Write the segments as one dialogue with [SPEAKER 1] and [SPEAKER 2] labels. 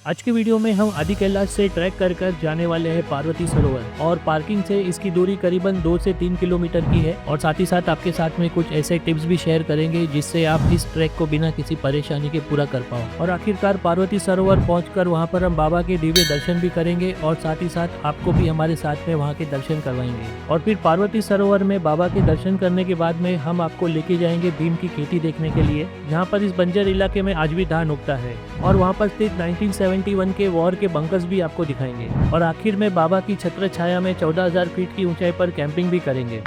[SPEAKER 1] आज की वीडियो में हम आदि कैलाश से ट्रैक कर कर जाने वाले हैं पार्वती सरोवर और पार्किंग से इसकी दूरी करीबन 2 से 3 किलोमीटर की है। और साथ ही साथ आपके साथ में कुछ ऐसे टिप्स भी शेयर करेंगे जिससे आप इस ट्रैक को बिना किसी परेशानी के पूरा कर पाओ। और आखिरकार पार्वती सरोवर पहुंचकर वहां पर हम बाबा के दिव्य दर्शन भी करेंगे और साथ ही साथ आपको भी हमारे साथ में वहाँ के दर्शन करवाएंगे। और फिर पार्वती सरोवर में बाबा के दर्शन करने के बाद में हम आपको लेके जाएंगे भीम की खेती देखने के लिए, जहाँ पर इस बंजर इलाके में आज भी धान उगता है। और वहाँ पर स्थित 1971 के वॉर के बंकर्स भी आपको दिखाएंगे। और आखिर में बाबा की छत्र छाया में 14,000 फीट की ऊंचाई पर कैंपिंग भी करेंगे।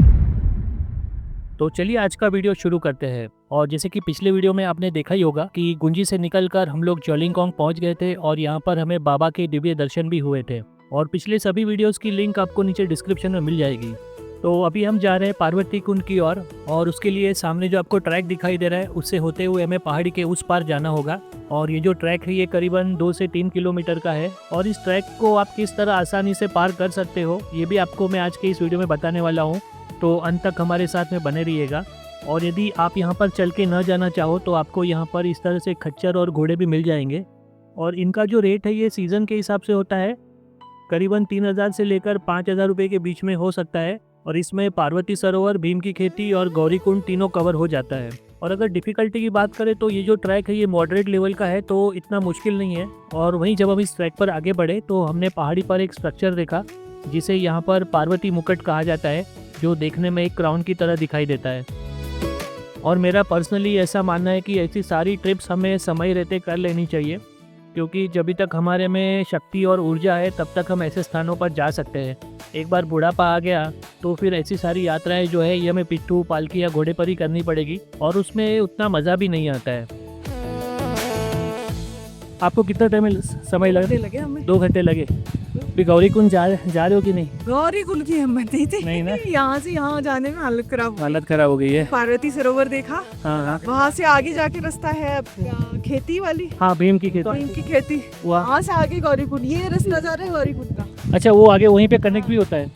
[SPEAKER 1] तो चलिए आज का वीडियो शुरू करते हैं। और जैसे कि पिछले वीडियो में आपने देखा ही होगा कि गुंजी से निकलकर हम लोग ज्वालिंगकोंग पहुंच गए थे और यहाँ पर हमें बाबा के दिव्य दर्शन भी हुए थे। और पिछले सभी वीडियोस की लिंक आपको नीचे डिस्क्रिप्शन में मिल जाएगी। तो अभी हम जा रहे हैं पार्वती कुंड की ओर और उसके लिए सामने जो आपको ट्रैक दिखाई दे रहा है उससे होते हुए हमें पहाड़ी के उस पार जाना होगा। और ये जो ट्रैक है ये करीबन 2 से 3 किलोमीटर का है और इस ट्रैक को आप किस तरह आसानी से पार कर सकते हो ये भी आपको मैं आज के इस वीडियो में बताने वाला हूँ। तो अंत तक हमारे साथ में बने रहिएगा। और यदि आप यहाँ पर चल के न जाना चाहो तो आपको यहाँ पर इस तरह से खच्चर और घोड़े भी मिल जाएंगे। और इनका जो रेट है ये सीज़न के हिसाब से होता है, करीबन 3,000 से लेकर 5,000 रुपये के बीच में हो सकता है। और इसमें पार्वती सरोवर, भीम की खेती और गौरी कुंड तीनों कवर हो जाता है। और अगर डिफ़िकल्टी की बात करें तो ये जो ट्रैक है ये मॉडरेट लेवल का है, तो इतना मुश्किल नहीं है। और वहीं जब हम इस ट्रैक पर आगे बढ़े तो हमने पहाड़ी पर एक स्ट्रक्चर देखा जिसे यहाँ पर पार्वती मुकुट कहा जाता है, जो देखने में एक क्राउन की तरह दिखाई देता है। और मेरा पर्सनली ऐसा मानना है कि ऐसी सारी ट्रिप्स हमें समय रहते कर लेनी चाहिए, क्योंकि जब तक हमारे में शक्ति और ऊर्जा है तब तक हम ऐसे स्थानों पर जा सकते हैं। एक बार बुढ़ापा आ गया तो फिर ऐसी सारी यात्राएं जो है ये हमें पिट्ठू, पालकी या घोड़े पर ही करनी पड़ेगी और उसमें उतना मज़ा भी नहीं आता है। आपको कितना समय लगे? हमें 2 घंटे लगे। भी गौरी कुंड जा रहे हो कि नहीं?
[SPEAKER 2] गौरी कुंड की हिम्मत नहीं थी।
[SPEAKER 1] नहीं ना?
[SPEAKER 2] यहाँ से यहाँ जाने में हालत खराब
[SPEAKER 1] हो गई है।
[SPEAKER 2] पार्वती सरोवर देखा,
[SPEAKER 1] हाँ।
[SPEAKER 2] वहाँ से आगे जाके रास्ता है खेती वाली।
[SPEAKER 1] हाँ, भीम की खेती।
[SPEAKER 2] वहाँ से आगे गौरी कुंड, ये रास्ता जा रहा है गौरी कुंड का।
[SPEAKER 1] अच्छा, वो आगे वहीं पे कनेक्ट भी होता है?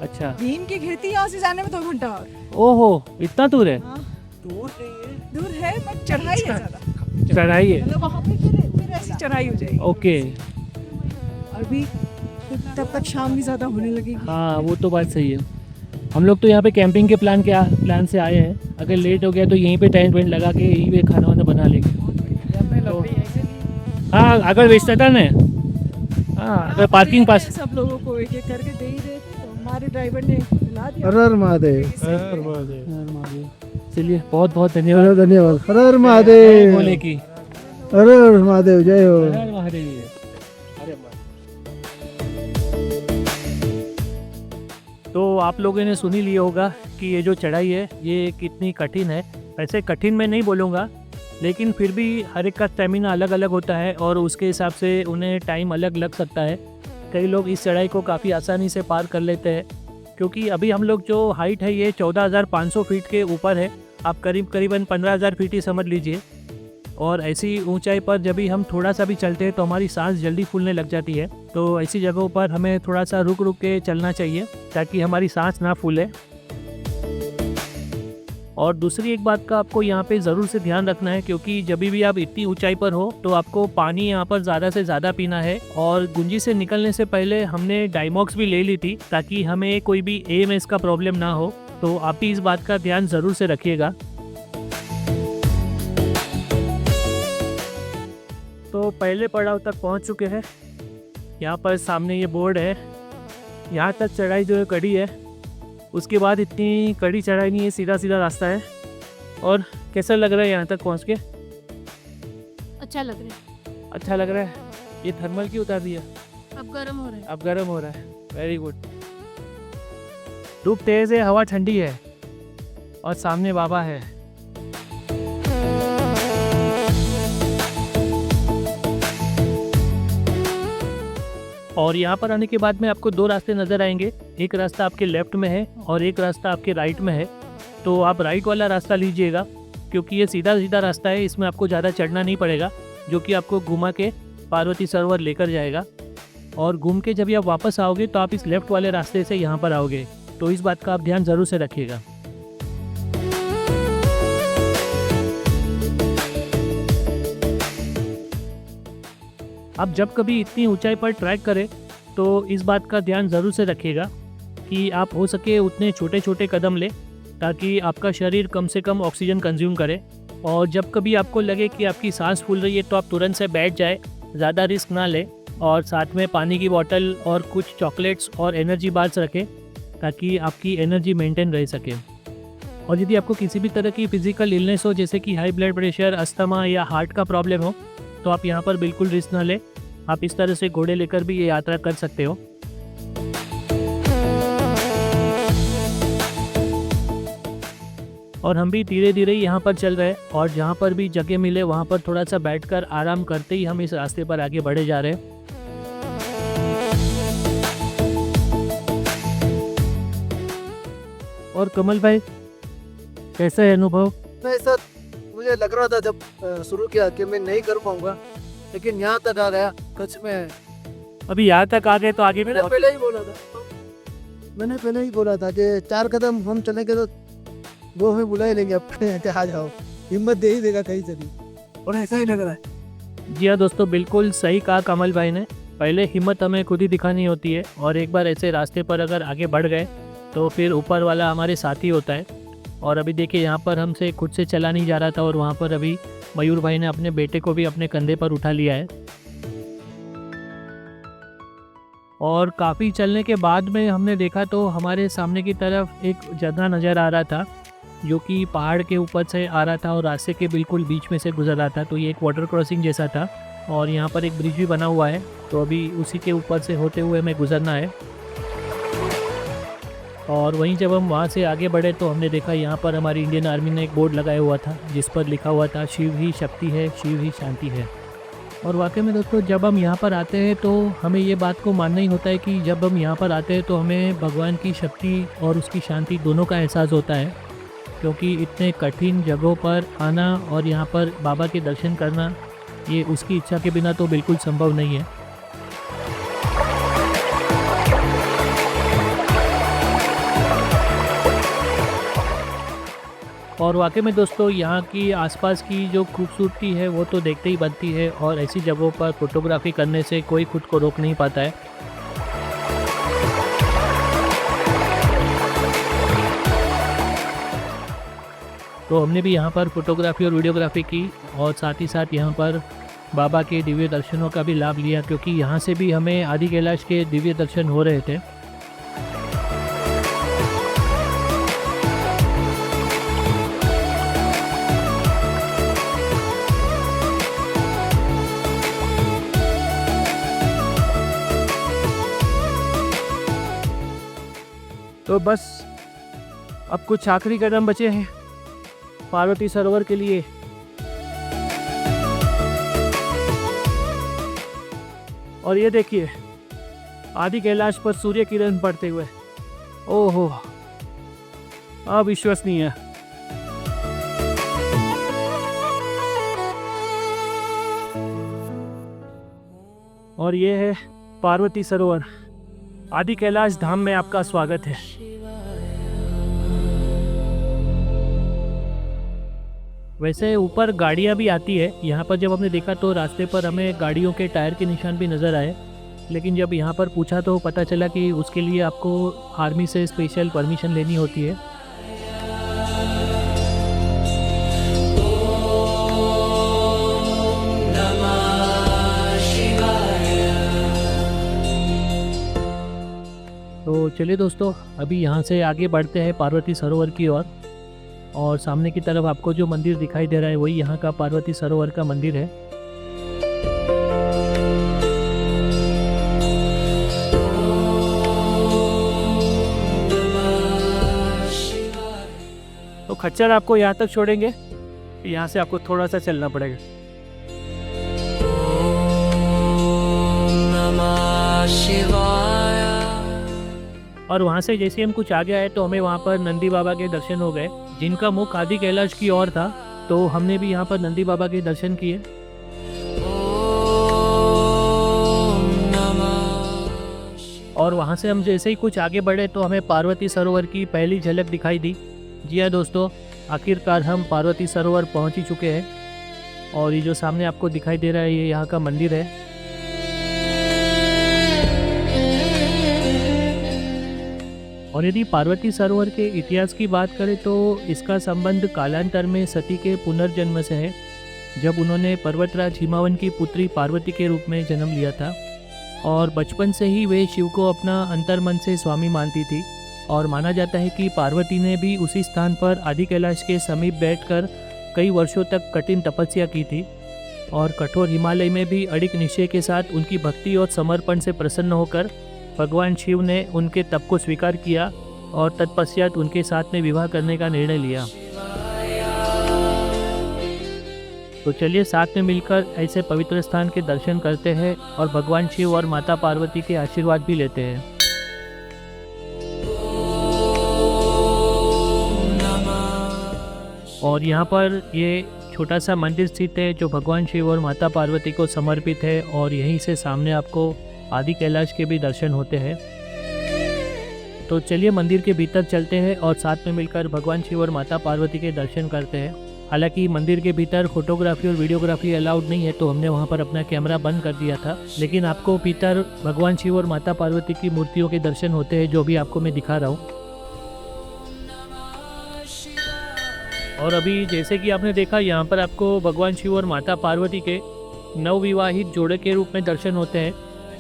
[SPEAKER 1] अच्छा,
[SPEAKER 2] भीम की खेती यहाँ से जाने में 2 घंटा और।
[SPEAKER 1] ओहो, इतना दूर है?
[SPEAKER 2] हाँ। दूर है बट चढ़ाई है ज्यादा।
[SPEAKER 1] चढ़ाई है,
[SPEAKER 2] मतलब वहाँ पे फिर ऐसी चढ़ाई हो जाएगी।
[SPEAKER 1] ओके।
[SPEAKER 2] अभी तब तक शाम भी ज्यादा होने लगेगी।
[SPEAKER 1] हाँ, वो तो बात सही है। हम लोग तो यहाँ पे कैंपिंग के प्लान से आए हैं। अगर लेट हो गया तो यहीं पे टेंट वेंट लगा के यहीं पे खाना वाना बना लेंगे। तो, हाँ, अगर वेस्टर्न है, हाँ, अगर पार्किंग पास
[SPEAKER 2] सब लोगों को एक एक करके दे ही रहे थे, तो हमारे ड्राइवर ने दिला दिया।
[SPEAKER 3] हर हर महादेव।
[SPEAKER 1] चलिए, बहुत बहुत धन्यवाद।
[SPEAKER 3] धन्यवाद। हर हर महादेव।
[SPEAKER 1] बोले की
[SPEAKER 3] हर हर महादेव, जय हो।
[SPEAKER 1] हर महादेव। तो आप लोगों ने सुन ही लिया होगा कि ये जो चढ़ाई है ये कितनी कठिन है। वैसे कठिन मैं नहीं बोलूँगा, लेकिन फिर भी हर एक का स्टेमिना अलग अलग होता है और उसके हिसाब से उन्हें टाइम अलग लग सकता है। कई लोग इस चढ़ाई को काफ़ी आसानी से पार कर लेते हैं, क्योंकि अभी हम लोग जो हाइट है ये 14,500 फीट के ऊपर है। आप करीबन 15,000 फीट ही समझ लीजिए। और ऐसी ऊंचाई पर जब भी हम थोड़ा सा भी चलते हैं तो हमारी सांस जल्दी फूलने लग जाती है। तो ऐसी जगहों पर हमें थोड़ा सा रुक रुक के चलना चाहिए ताकि हमारी सांस ना फूले। और दूसरी एक बात का आपको यहाँ पे ज़रूर से ध्यान रखना है, क्योंकि जब भी आप इतनी ऊंचाई पर हो तो आपको पानी यहाँ पर ज़्यादा से ज़्यादा पीना है। और गुंजी से निकलने से पहले हमने डाइमॉक्स भी ले ली थी ताकि हमें कोई भी AMS का प्रॉब्लम ना हो। तो आप भी इस बात का ध्यान ज़रूर से रखिएगा। तो पहले पड़ाव तक पहुँच चुके हैं। यहाँ पर सामने ये बोर्ड है, यहाँ तक चढ़ाई जो है कड़ी है, उसके बाद इतनी कड़ी चढ़ाई नहीं है, सीधा सीधा रास्ता है। और कैसा लग रहा है यहाँ तक पहुँच के?
[SPEAKER 4] अच्छा लग रहा है।
[SPEAKER 1] अच्छा लग रहा है। ये थर्मल क्यों उतार दिया?
[SPEAKER 4] अब गर्म हो रहा है।
[SPEAKER 1] अब गर्म हो रहा है। Very good. धूप तेज़ है, हवा ठंडी है और सामने बाबा है। और यहाँ पर आने के बाद में आपको 2 रास्ते नज़र आएंगे। एक रास्ता आपके लेफ्ट में है और एक रास्ता आपके राइट में है। तो आप राइट वाला रास्ता लीजिएगा, क्योंकि ये सीधा सीधा रास्ता है, इसमें आपको ज़्यादा चढ़ना नहीं पड़ेगा, जो कि आपको घुमा के पार्वती सरोवर लेकर जाएगा। और घूम के जब आप वापस आओगे तो आप इस लेफ्ट वाले रास्ते से यहाँ पर आओगे। तो इस बात का आप ध्यान ज़रूर से रखिएगा। आप जब कभी इतनी ऊंचाई पर ट्रैक करें तो इस बात का ध्यान ज़रूर से रखिएगा कि आप हो सके उतने छोटे छोटे कदम लें ताकि आपका शरीर कम से कम ऑक्सीजन कंज्यूम करे। और जब कभी आपको लगे कि आपकी सांस फूल रही है तो आप तुरंत से बैठ जाए, ज़्यादा रिस्क ना लें और साथ में पानी की बोतल और कुछ चॉकलेट्स और एनर्जी बार्स रखें ताकि आपकी एनर्जी मेंटेन रह सके। और यदि आपको किसी भी तरह की फ़िज़िकल इलनेस हो जैसे कि हाई ब्लड प्रेशर, अस्थमा या हार्ट का प्रॉब्लम हो तो आप यहाँ पर बिल्कुल रिस्क ना लें। आप इस तरह से घोड़े लेकर भी ये यात्रा कर सकते हो। और हम भी धीरे धीरे यहाँ पर चल रहे हैं और जहाँ पर भी जगह मिले वहाँ पर थोड़ा सा बैठकर आराम करते ही हम इस रास्ते पर आगे बढ़े जा रहे हैं। और कमल भाई, कैसा है अनुभव?
[SPEAKER 3] नहीं सर, मुझे लग रहा था जब शुरू किया कि मैं नहीं कर पाऊंगा, लेकिन यहाँ तक आ गया। सच में
[SPEAKER 1] अभी यहाँ तक आ गए तो आगे भी
[SPEAKER 3] मैंने पहले ही बोला था कि 4 कदम हम चलेंगे तो वो हमें बुला ही लेंगे, अपने यहाँ आ जाओ, हिम्मत दे ही देगा कहीं से भी, और ऐसा ही लग रहा है।
[SPEAKER 1] जी हाँ दोस्तों, बिल्कुल सही कहा कमल भाई ने। पहले हिम्मत हमें खुद ही दिखानी होती है और एक बार ऐसे रास्ते पर अगर आगे बढ़ गए तो फिर ऊपर वाला हमारे साथ ही होता है। और अभी देखिए यहाँ पर हमसे खुद से चला नहीं जा रहा था और वहाँ पर अभी मयूर भाई ने अपने बेटे को भी अपने कंधे पर उठा लिया है। और काफ़ी चलने के बाद में हमने देखा तो हमारे सामने की तरफ एक झरना नज़र आ रहा था जो कि पहाड़ के ऊपर से आ रहा था और रास्ते के बिल्कुल बीच में से गुजर रहा था। तो ये एक वाटर क्रॉसिंग जैसा था और यहाँ पर एक ब्रिज भी बना हुआ है, तो अभी उसी के ऊपर से होते हुए हमें गुजरना है। और वहीं जब हम वहाँ से आगे बढ़े तो हमने देखा यहाँ पर हमारी इंडियन आर्मी ने एक बोर्ड लगाया हुआ था जिस पर लिखा हुआ था शिव ही शक्ति है, शिव ही शांति है। और वाकई में दोस्तों, जब हम यहाँ पर आते हैं तो हमें ये बात को मानना ही होता है कि जब हम यहाँ पर आते हैं तो हमें भगवान की शक्ति और उसकी शांति दोनों का एहसास होता है, क्योंकि इतने कठिन जगहों पर आना और यहाँ पर बाबा के दर्शन करना ये उसकी इच्छा के बिना तो बिल्कुल संभव नहीं है। और वाकई में दोस्तों, यहाँ की आसपास की जो खूबसूरती है वो तो देखते ही बनती है और ऐसी जगहों पर फोटोग्राफी करने से कोई खुद को रोक नहीं पाता है। तो हमने भी यहाँ पर फोटोग्राफी और वीडियोग्राफी की और साथ ही साथ यहाँ पर बाबा के दिव्य दर्शनों का भी लाभ लिया, क्योंकि यहाँ से भी हमें आदि कैलाश के दिव्य दर्शन हो रहे थे। तो बस अब कुछ आखिरी कदम बचे हैं पार्वती सरोवर के लिए। और ये देखिए आदि कैलाश पर सूर्य किरण पड़ते हुए, ओहो अविश्वसनीय। और ये है पार्वती सरोवर। आदि कैलाश धाम में आपका स्वागत है। वैसे ऊपर गाड़ियाँ भी आती है। यहाँ पर जब हमने देखा तो रास्ते पर हमें गाड़ियों के टायर के निशान भी नज़र आए, लेकिन जब यहाँ पर पूछा तो पता चला कि उसके लिए आपको आर्मी से स्पेशल परमिशन लेनी होती है। तो चलिए दोस्तों, अभी यहाँ से आगे बढ़ते हैं पार्वती सरोवर की ओर। और सामने की तरफ आपको जो मंदिर दिखाई दे रहा है वही यहाँ का पार्वती सरोवर का मंदिर है। तो खच्चर आपको यहाँ तक छोड़ेंगे, यहाँ से आपको थोड़ा सा चलना पड़ेगा। और वहाँ से जैसे हम कुछ आगे आए तो हमें वहाँ पर नंदी बाबा के दर्शन हो गए, जिनका मुख आदि कैलाश की ओर था। तो हमने भी यहाँ पर नंदी बाबा के दर्शन किए। और वहाँ से हम जैसे ही कुछ आगे बढ़े तो हमें पार्वती सरोवर की पहली झलक दिखाई दी। जी हाँ दोस्तों, आखिरकार हम पार्वती सरोवर पहुँच ही चुके हैं। और ये जो सामने आपको दिखाई दे रहा है ये यहाँ का मंदिर है। और यदि पार्वती सरोवर के इतिहास की बात करें तो इसका संबंध कालांतर में सती के पुनर्जन्म से है, जब उन्होंने पर्वतराज हिमावन की पुत्री पार्वती के रूप में जन्म लिया था। और बचपन से ही वे शिव को अपना अंतर्मन से स्वामी मानती थी और माना जाता है कि पार्वती ने भी उसी स्थान पर आदि कैलाश के समीप बैठकर कई वर्षों तक कठिन तपस्या की थी और कठोर हिमालय में भी अड़िग निश्चय के साथ उनकी भक्ति और समर्पण से प्रसन्न होकर भगवान शिव ने उनके तप को स्वीकार किया और तत्पश्चात उनके साथ में विवाह करने का निर्णय लिया। तो चलिए साथ में मिलकर ऐसे पवित्र स्थान के दर्शन करते हैं और भगवान शिव और माता पार्वती के आशीर्वाद भी लेते हैं। और यहाँ पर ये छोटा सा मंदिर स्थित है जो भगवान शिव और माता पार्वती को समर्पित है और यहीं से सामने आपको आदि कैलाश के भी दर्शन होते हैं। तो चलिए मंदिर के भीतर चलते हैं और साथ में मिलकर भगवान शिव और माता पार्वती के दर्शन करते हैं। हालांकि मंदिर के भीतर फोटोग्राफी और वीडियोग्राफी अलाउड नहीं है, तो हमने वहां पर अपना कैमरा बंद कर दिया था, लेकिन आपको भीतर भगवान शिव और माता पार्वती की मूर्तियों के दर्शन होते हैं, जो भी आपको मैं दिखा रहा हूँ। और अभी जैसे कि आपने देखा, यहाँ पर आपको भगवान शिव और माता पार्वती के नवविवाहित जोड़े के रूप में दर्शन होते हैं।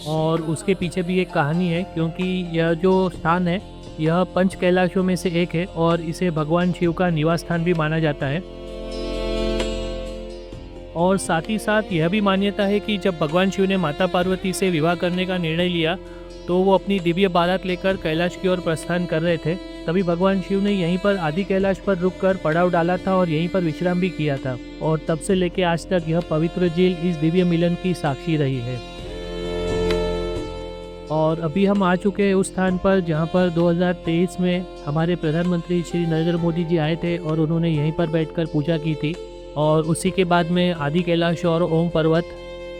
[SPEAKER 1] और उसके पीछे भी एक कहानी है, क्योंकि यह जो स्थान है यह पंच कैलाशों में से एक है और इसे भगवान शिव का निवास स्थान भी माना जाता है। और साथ ही साथ यह भी मान्यता है कि जब भगवान शिव ने माता पार्वती से विवाह करने का निर्णय लिया तो वो अपनी दिव्य बारात लेकर कैलाश की ओर प्रस्थान कर रहे थे। तभी भगवान शिव ने यहीं पर आदि कैलाश पर रुककर पड़ाव डाला था और यहीं पर विश्राम भी किया था। और तब से लेकर आज तक यह पवित्र झील इस दिव्य मिलन की साक्षी रही है। और अभी हम आ चुके हैं उस स्थान पर जहां पर 2023 में हमारे प्रधानमंत्री श्री नरेंद्र मोदी जी आए थे और उन्होंने यहीं पर बैठकर पूजा की थी। और उसी के बाद में आदि कैलाश और ओम पर्वत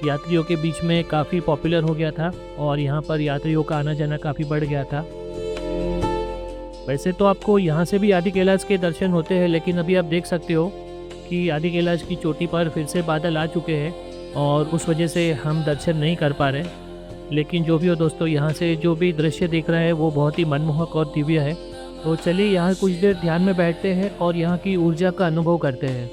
[SPEAKER 1] यात्रियों के बीच में काफ़ी पॉपुलर हो गया था और यहाँ पर यात्रियों का आना जाना काफ़ी बढ़ गया था। वैसे तो आपको यहाँ से भी आदि कैलाश के दर्शन होते हैं, लेकिन अभी आप देख सकते हो कि आदि कैलाश की चोटी पर फिर से बादल आ चुके हैं और उस वजह से हम दर्शन नहीं कर पा रहे। लेकिन जो भी हो दोस्तों, यहाँ से जो भी दृश्य दिख रहा है वो बहुत ही मनमोहक और दिव्य है। तो चलिए यहाँ कुछ देर ध्यान में बैठते हैं और यहाँ की ऊर्जा का अनुभव करते हैं।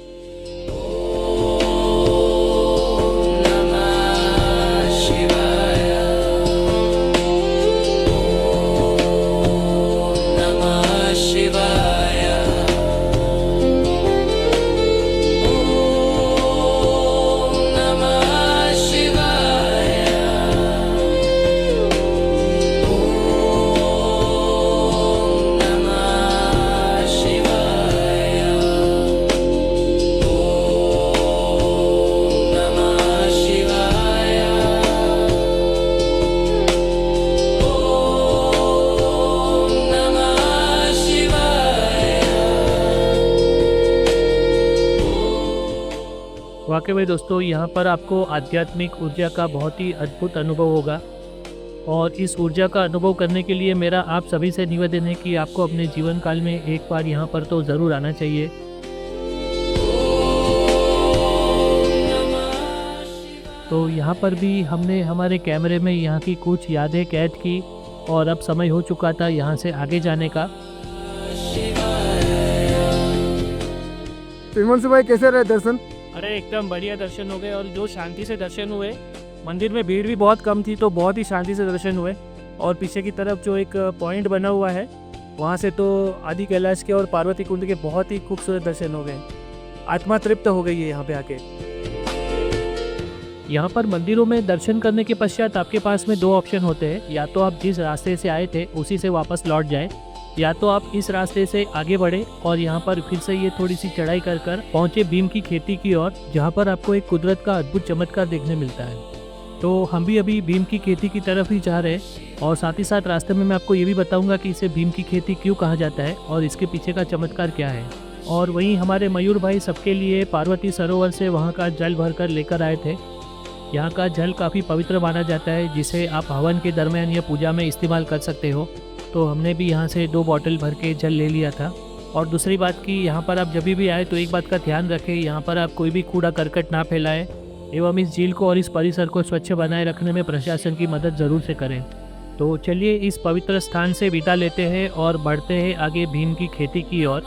[SPEAKER 1] वाकई में दोस्तों, यहाँ पर आपको आध्यात्मिक ऊर्जा का बहुत ही अद्भुत अनुभव होगा और इस ऊर्जा का अनुभव करने के लिए मेरा आप सभी से निवेदन है कि आपको अपने जीवन काल में एक बार यहाँ पर तो ज़रूर आना चाहिए। तो यहाँ पर भी हमने हमारे कैमरे में यहाँ की कुछ यादें कैद की और अब समय हो चुका था यहाँ से आगे जाने का।
[SPEAKER 3] तो हिमांशु भाई कैसे रहे दर्शन?
[SPEAKER 1] अरे एकदम बढ़िया दर्शन हो गए और जो शांति से दर्शन हुए, मंदिर में भीड़ भी बहुत कम थी तो बहुत ही शांति से दर्शन हुए। और पीछे की तरफ जो एक पॉइंट बना हुआ है वहाँ से तो आदि कैलाश के और पार्वती कुंड के बहुत ही खूबसूरत दर्शन हो गए। आत्मा तृप्त हो गई है यहाँ पे आके। यहाँ पर मंदिरों में दर्शन करने के पश्चात आपके पास में दो ऑप्शन होते हैं, या तो आप जिस रास्ते से आए थे उसी से वापस लौट जाए, या तो आप इस रास्ते से आगे बढ़े और यहाँ पर फिर से ये थोड़ी सी चढ़ाई कर कर पहुँचे भीम की खेती की ओर, जहाँ पर आपको एक कुदरत का अद्भुत चमत्कार देखने मिलता है। तो हम भी अभी भीम की खेती की तरफ ही जा रहे हैं और साथ ही साथ रास्ते में मैं आपको ये भी बताऊंगा कि इसे भीम की खेती क्यों कहा जाता है और इसके पीछे का चमत्कार क्या है। और वहीं हमारे मयूर भाई सबके लिए पार्वती सरोवर से वहाँ का जल भर कर लेकर आए थे। यहाँ का जल काफ़ी पवित्र माना जाता है, जिसे आप हवन के दरमियान या पूजा में इस्तेमाल कर सकते हो। तो हमने भी यहाँ से 2 बॉटल भर के जल ले लिया था। और दूसरी बात कि यहाँ पर आप जब भी आए तो एक बात का ध्यान रखें, यहाँ पर आप कोई भी कूड़ा करकट ना फैलाएं एवं इस झील को और इस परिसर को स्वच्छ बनाए रखने में प्रशासन की मदद ज़रूर से करें। तो चलिए इस पवित्र स्थान से विदा लेते हैं और बढ़ते हैं आगे भीम की खेती की ओर।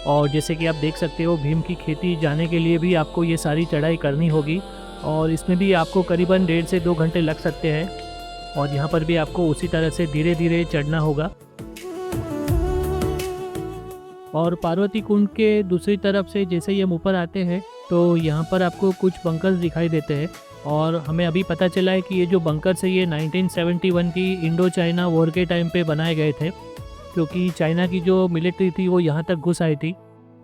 [SPEAKER 1] और जैसे कि आप देख सकते हो भीम की खेती जाने के लिए भी आपको ये सारी चढ़ाई करनी होगी और इसमें भी आपको करीबन 1.5 से 2 घंटे लग सकते हैं। और यहाँ पर भी आपको उसी तरह से धीरे धीरे चढ़ना होगा। और पार्वती कुंड के दूसरी तरफ से जैसे ही हम ऊपर आते हैं तो यहाँ पर आपको कुछ बंकर्स दिखाई देते हैं। और हमें अभी पता चला है कि ये जो बंकर्स है ये 1971 की इंडो चाइना वॉर के टाइम पे बनाए गए थे, क्योंकि चाइना की जो मिलिट्री थी वो यहाँ तक घुस आई थी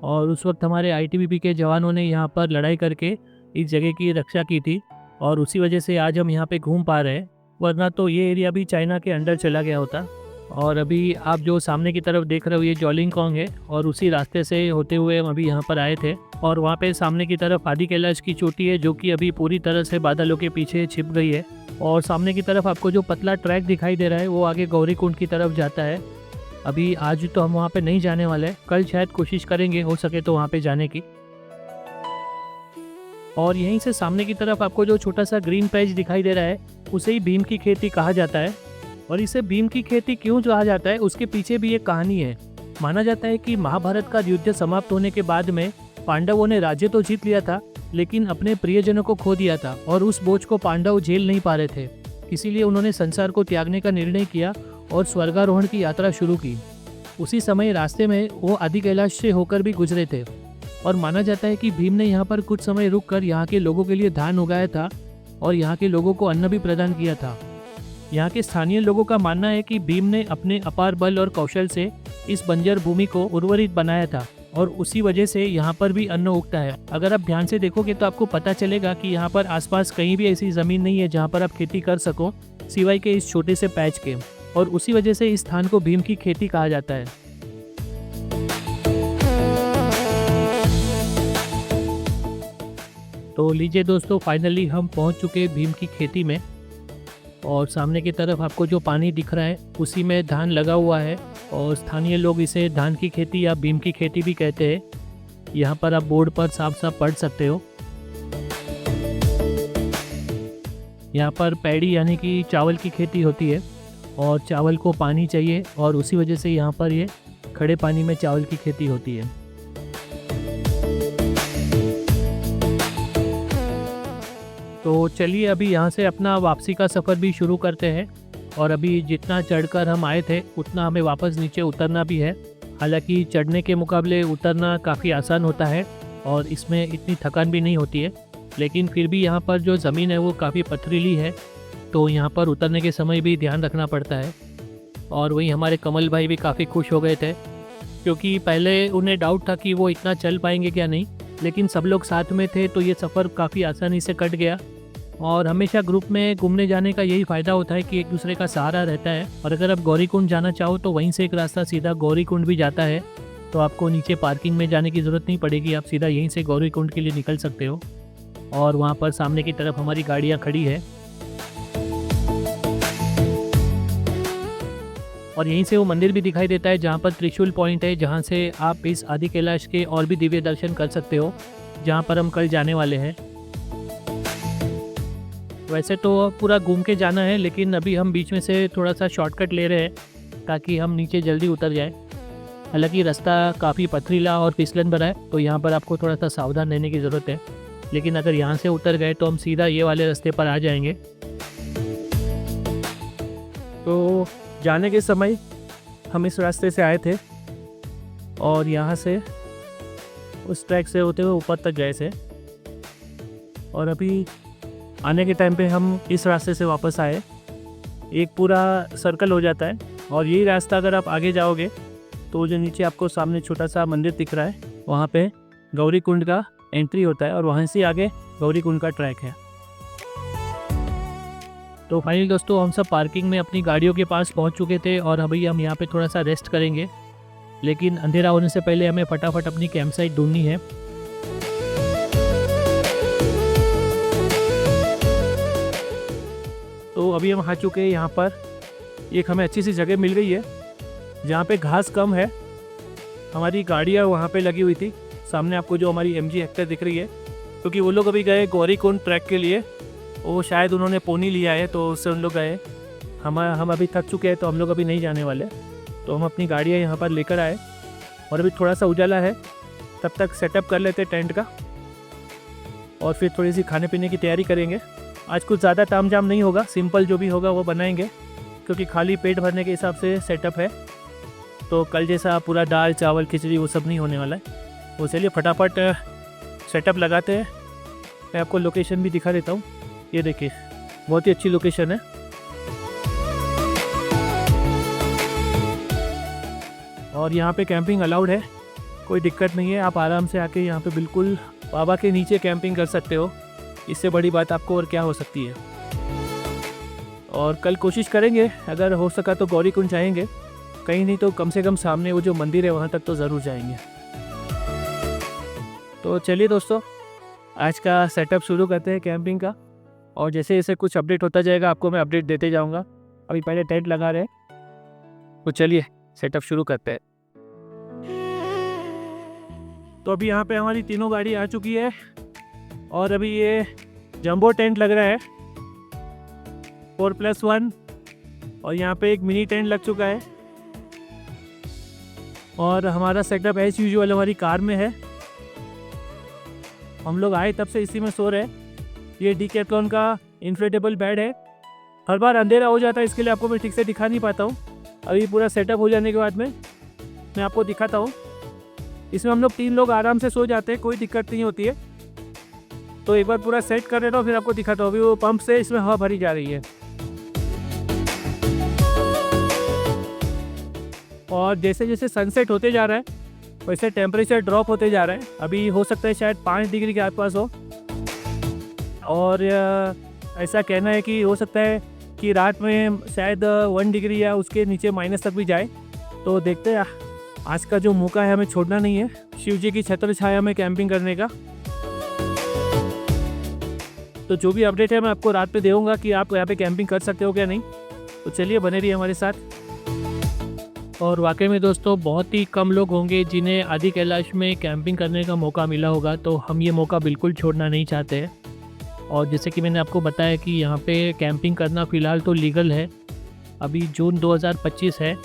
[SPEAKER 1] और उस वक्त हमारे आईटीबीपी के जवानों ने यहाँ पर लड़ाई करके इस जगह की रक्षा की थी और उसी वजह से आज हम यहाँ पे घूम पा रहे हैं, वरना तो ये एरिया भी चाइना के अंडर चला गया होता। और अभी आप जो सामने की तरफ देख रहे हो ये जोलिंगकोंग है और उसी रास्ते से होते हुए हम अभी यहाँ पर आए थे। और वहाँ पे सामने की तरफ आदि कैलाश की चोटी है जो कि अभी पूरी तरह से बादलों के पीछे छिप गई है। और सामने की तरफ आपको जो पतला ट्रैक दिखाई दे रहा है वो आगे गौरी कुंड की तरफ जाता है। अभी आज तो हम वहाँ पे नहीं जाने वाले, कल शायद कोशिश करेंगे हो सके तो वहाँ पे जाने की। और यहीं से सामने की तरफ आपको जो छोटा सा ग्रीन पैच दिखाई दे रहा है उसे ही भीम की खेती कहा जाता है। और इसे भीम की खेती क्यों कहा जाता है उसके पीछे भी एक कहानी है। माना जाता है कि महाभारत का युद्ध समाप्त होने के बाद में पांडवों ने राज्य तो जीत लिया था लेकिन अपने प्रियजनों को खो दिया था और उस बोझ को पांडव झेल नहीं पा रहे थे। इसीलिए उन्होंने संसार को त्यागने का निर्णय किया और स्वर्गारोहण की यात्रा शुरू की। उसी समय रास्ते में वो आदि कैलाश से होकर भी गुजरे थे और माना जाता है कि भीम ने यहाँ पर कुछ समय रुककर यहाँ के लोगों के लिए धान उगाया था और यहाँ के लोगों को अन्न भी प्रदान किया था। यहाँ के स्थानीय लोगों का मानना है कि भीम ने अपने अपार बल और कौशल से इस बंजर भूमि को उर्वरित बनाया था और उसी वजह से यहाँ पर भी अन्न उगता है। अगर आप ध्यान से देखोगे तो आपको पता चलेगा कि यहाँ पर आसपास कहीं भी ऐसी ज़मीन नहीं है जहाँ पर आप खेती कर सको सिवाय के इस छोटे से पैच के, और उसी वजह से इस स्थान को भीम की खेती कहा जाता है। तो लीजिए दोस्तों, फाइनली हम पहुँच चुके भीम की खेती में और सामने की तरफ आपको जो पानी दिख रहा है उसी में धान लगा हुआ है और स्थानीय लोग इसे धान की खेती या भीम की खेती भी कहते हैं। यहाँ पर आप बोर्ड पर साफ साफ पढ़ सकते हो। यहाँ पर पैडी यानी कि चावल की खेती होती है और चावल को पानी चाहिए और उसी वजह से यहाँ पर ये खड़े पानी में चावल की खेती होती है। तो चलिए अभी यहाँ से अपना वापसी का सफ़र भी शुरू करते हैं। और अभी जितना चढ़कर हम आए थे उतना हमें वापस नीचे उतरना भी है। हालांकि चढ़ने के मुकाबले उतरना काफ़ी आसान होता है और इसमें इतनी थकान भी नहीं होती है, लेकिन फिर भी यहाँ पर जो ज़मीन है वो काफ़ी पथरीली है तो यहाँ पर उतरने के समय भी ध्यान रखना पड़ता है। और वही हमारे कमल भाई भी काफ़ी खुश हो गए थे क्योंकि पहले उन्हें डाउट था कि वो इतना चल पाएंगे क्या नहीं, लेकिन सब लोग साथ में थे तो ये सफ़र काफ़ी आसानी से कट गया। और हमेशा ग्रुप में घूमने जाने का यही फ़ायदा होता है कि एक दूसरे का सहारा रहता है। और अगर आप गौरी कुंड जाना चाहो तो वहीं से एक रास्ता सीधा गौरी कुंड भी जाता है, तो आपको नीचे पार्किंग में जाने की ज़रूरत नहीं पड़ेगी, आप सीधा यहीं से गौरी कुंड के लिए निकल सकते हो। और वहाँ पर सामने की तरफ हमारी गाड़ियाँ खड़ी है और यहीं से वो मंदिर भी दिखाई देता है जहाँ पर त्रिशूल पॉइंट है, जहाँ से आप इस आदि कैलाश के और भी दिव्य दर्शन कर सकते हो, जहाँ पर हम कल जाने वाले हैं। वैसे तो पूरा घूम के जाना है लेकिन अभी हम बीच में से थोड़ा सा शॉर्टकट ले रहे हैं ताकि हम नीचे जल्दी उतर जाएं। हालांकि रास्ता काफ़ी पथरीला और फिसलन भरा है तो यहाँ पर आपको थोड़ा सा सावधान रहने की ज़रूरत है, लेकिन अगर यहाँ से उतर गए तो हम सीधा ये वाले रास्ते पर आ जाएंगे। तो जाने के समय हम इस रास्ते से आए थे और यहाँ से उस ट्रैक से होते हुए ऊपर तक गए थे और अभी आने के टाइम पे हम इस रास्ते से वापस आए। एक पूरा सर्कल हो जाता है और यही रास्ता अगर आप आगे जाओगे तो जो नीचे आपको सामने छोटा सा मंदिर दिख रहा है वहाँ पे गौरी कुंड का एंट्री होता है और वहाँ से आगे गौरी कुंड का ट्रैक है। तो फाइनली दोस्तों हम सब पार्किंग में अपनी गाड़ियों के पास पहुँच चुके थे और अभी हम यहाँ पे थोड़ा सा रेस्ट करेंगे, लेकिन अंधेरा होने से पहले हमें फटाफट अपनी कैंप साइट ढूंढनी है। तो अभी हम आ चुके हैं यहाँ पर, एक हमें अच्छी सी जगह मिल गई है जहाँ पे घास कम है। हमारी गाड़ियाँ वहाँ पे लगी हुई थी, सामने आपको जो हमारी MG हेक्टर दिख रही है, क्योंकि वो लोग अभी गए गौरी कुंड ट्रैक के लिए वो शायद उन्होंने पोनी लिया है तो उससे उन लोग गए। हम अभी थक चुके हैं तो हम लोग अभी नहीं जाने वाले। तो हम अपनी गाड़ियाँ यहाँ पर लेकर आए और अभी थोड़ा सा उजाला है, तब तक सेटअप कर लेते टेंट का और फिर थोड़ी सी खाने पीने की तैयारी करेंगे। आज कुछ ज़्यादा तामझाम नहीं होगा, सिंपल जो भी होगा वो बनाएंगे क्योंकि खाली पेट भरने के हिसाब से सेटअप है। तो कल जैसा पूरा दाल चावल खिचड़ी वो सब नहीं होने वाला है। वो चलिए फटाफट सेटअप लगाते हैं। मैं आपको लोकेशन भी दिखा देता हूँ, ये देखिए बहुत ही अच्छी लोकेशन है। और यहाँ पे कैंपिंग अलाउड है, कोई दिक्कत नहीं है। आप आराम से आके यहाँ पे बिल्कुल बाबा के नीचे कैंपिंग कर सकते हो। इससे बड़ी बात आपको और क्या हो सकती है। और कल कोशिश करेंगे अगर हो सका तो गौरी कुंड जाएंगे, कहीं नहीं तो कम से कम सामने वो जो मंदिर है वहाँ तक तो ज़रूर जाएंगे। तो चलिए दोस्तों, आज का सेटअप शुरू करते हैं कैंपिंग का। और जैसे जैसे कुछ अपडेट होता जाएगा आपको मैं अपडेट देते जाऊँगा। अभी पहले टेंट लगा रहे हैं, तो चलिए सेटअप शुरू करते हैं। तो अभी यहाँ पे हमारी तीनों गाड़ी आ चुकी है और अभी ये जंबो टेंट लग रहा है 4+1 और यहाँ पे एक मिनी टेंट लग चुका है। और हमारा सेटअप एज यूजुअल हमारी कार में है। हम लोग आए तब से इसी में सो रहे हैं। ये डीकैथलॉन का इन्फ्लेटेबल बेड है। हर बार अंधेरा हो जाता है, इसके लिए आपको मैं ठीक से दिखा नहीं पाता हूँ। अभी पूरा सेटअप हो जाने के बाद में मैं आपको दिखाता हूँ। इसमें हम लोग 3 लोग आराम से सो जाते हैं, कोई दिक्कत नहीं होती है। तो एक बार पूरा सेट कर लेता हूँ फिर आपको दिखाता हूँ। अभी वो पंप से इसमें हवा भरी जा रही है और जैसे जैसे सनसेट होते जा रहा है वैसे टेम्परेचर ड्रॉप होते जा रहा है। अभी हो सकता है शायद 5 डिग्री के आसपास हो और ऐसा कहना है कि हो सकता है कि रात में शायद 1 डिग्री या उसके नीचे माइनस तक भी जाए। तो देखते हैं, आज का जो मौका है हमें छोड़ना नहीं है शिव जी की छत्र छाया में कैंपिंग करने का। तो जो भी अपडेट है मैं आपको रात पे दूंगा कि आप यहाँ पे कैंपिंग कर सकते हो क्या नहीं। तो चलिए बने रहिए हमारे साथ। और वाकई में दोस्तों बहुत ही कम लोग होंगे जिन्हें आदि कैलाश में कैंपिंग करने का मौका मिला होगा, तो हम ये मौका बिल्कुल छोड़ना नहीं चाहते हैं। और जैसे कि मैंने आपको बताया कि यहाँ पे कैंपिंग करना फ़िलहाल तो लीगल है। अभी जून 2025 है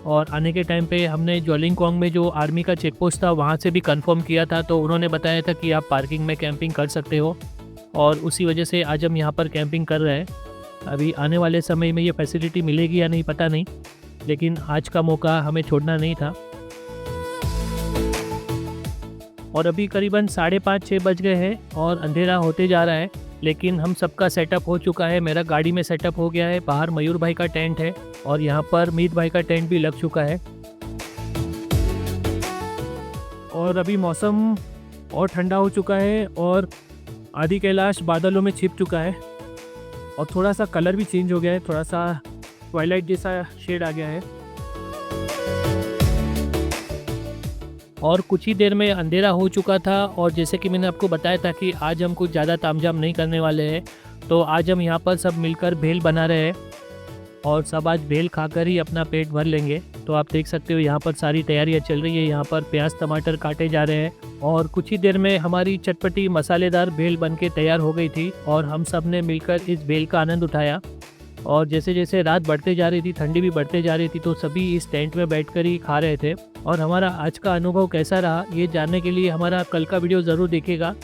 [SPEAKER 1] और आने के टाइम पे हमने ज्वालिंगकोंग में जो आर्मी का चेक पोस्ट था वहाँ से भी कंफर्म किया था, तो उन्होंने बताया था कि आप पार्किंग में कैंपिंग कर सकते हो और उसी वजह से आज हम यहाँ पर कैंपिंग कर रहे हैं। अभी आने वाले समय में ये फैसिलिटी मिलेगी या नहीं पता नहीं, लेकिन आज का मौका हमें छोड़ना नहीं था। और अभी करीबन 5:30-6 बज गए हैं और अंधेरा होते जा रहा है, लेकिन हम सबका सेटअप हो चुका है। मेरा गाड़ी में सेटअप हो गया है, बाहर मयूर भाई का टेंट है और यहाँ पर मीत भाई का टेंट भी लग चुका है। और अभी मौसम और ठंडा हो चुका है और आदि कैलाश बादलों में छिप चुका है और थोड़ा सा कलर भी चेंज हो गया है, थोड़ा सा ट्वाइलाइट जैसा शेड आ गया है और कुछ ही देर में अंधेरा हो चुका था। और जैसे कि मैंने आपको बताया था कि आज हम कुछ ज़्यादा तामझाम नहीं करने वाले हैं, तो आज हम यहाँ पर सब मिलकर भेल बना रहे हैं और सब आज भेल खाकर ही अपना पेट भर लेंगे। तो आप देख सकते हो यहाँ पर सारी तैयारियाँ चल रही है। यहाँ पर प्याज टमाटर काटे जा रहे हैं और कुछ ही देर में हमारी चटपटी मसालेदार भेल बन के तैयार हो गई थी और हम सब ने मिलकर इस भेल का आनंद उठाया। और जैसे जैसे रात बढ़ते जा रही थी, ठंडी भी बढ़ते जा रही थी, तो सभी इस टेंट में बैठकर ही खा रहे थे। और हमारा आज का अनुभव कैसा रहा ये जानने के लिए हमारा कल का वीडियो ज़रूर देखिएगा।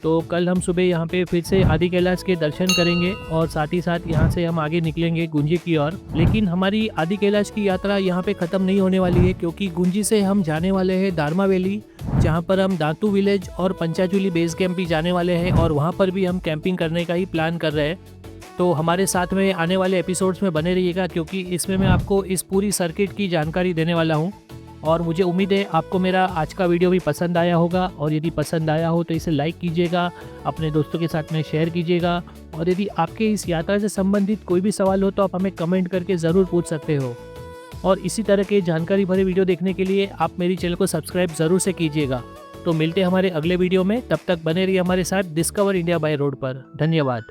[SPEAKER 1] तो कल हम सुबह यहाँ पे फिर से आदि कैलाश के दर्शन करेंगे और साथ ही साथ यहाँ से हम आगे निकलेंगे गुंजी की ओर। लेकिन हमारी आदि कैलाश की यात्रा यहाँ पे ख़त्म नहीं होने वाली है, क्योंकि गुंजी से हम जाने वाले हैं दारमा वैली, जहाँ पर हम दातू विलेज और पंचाचूली बेस कैंप भी जाने वाले हैं और वहाँ पर भी हम कैंपिंग करने का ही प्लान कर रहे हैं। तो हमारे साथ में आने वाले एपिसोड्स में बने रहिएगा, क्योंकि इसमें मैं आपको इस पूरी सर्किट की जानकारी देने वाला हूँ। और मुझे उम्मीद है आपको मेरा आज का वीडियो भी पसंद आया होगा और यदि पसंद आया हो तो इसे लाइक कीजिएगा, अपने दोस्तों के साथ में शेयर कीजिएगा। और यदि आपके इस यात्रा से संबंधित कोई भी सवाल हो तो आप हमें कमेंट करके ज़रूर पूछ सकते हो। और इसी तरह के जानकारी भरे वीडियो देखने के लिए आप मेरी चैनल को सब्सक्राइब ज़रूर से कीजिएगा। तो मिलते हैं हमारे अगले वीडियो में, तब तक बने रहिए हमारे साथ डिस्कवर इंडिया बाय रोड पर। धन्यवाद।